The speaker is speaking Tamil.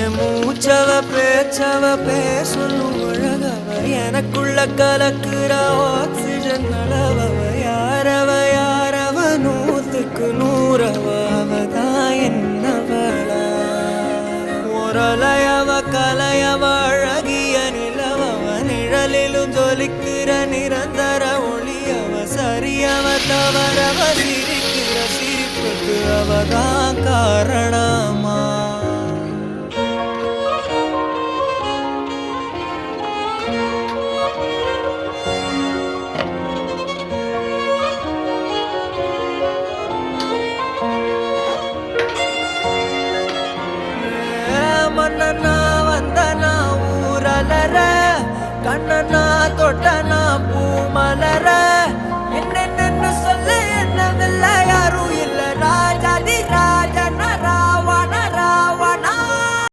மூச்சவ பேச்சவ பேசணும் அழகவ எனக்குள்ள கலக்குற ஆக்சிஜன் அளவவ யாரவ நூத்துக்கு நூறவ அவதான் என்னவளா ஒரலையவ கலையவ அழகிய நிலவவ நிழலிலும் ஜொலிக்கிற நிரந்தர ஒளியவ சரியவ தவறவ சிரிக்கிற சிரிப்புக்கு அவதான் காரணமா மன்னனா வந்தனா ஊரலர கண்ணனா தொட்டனா பூமலர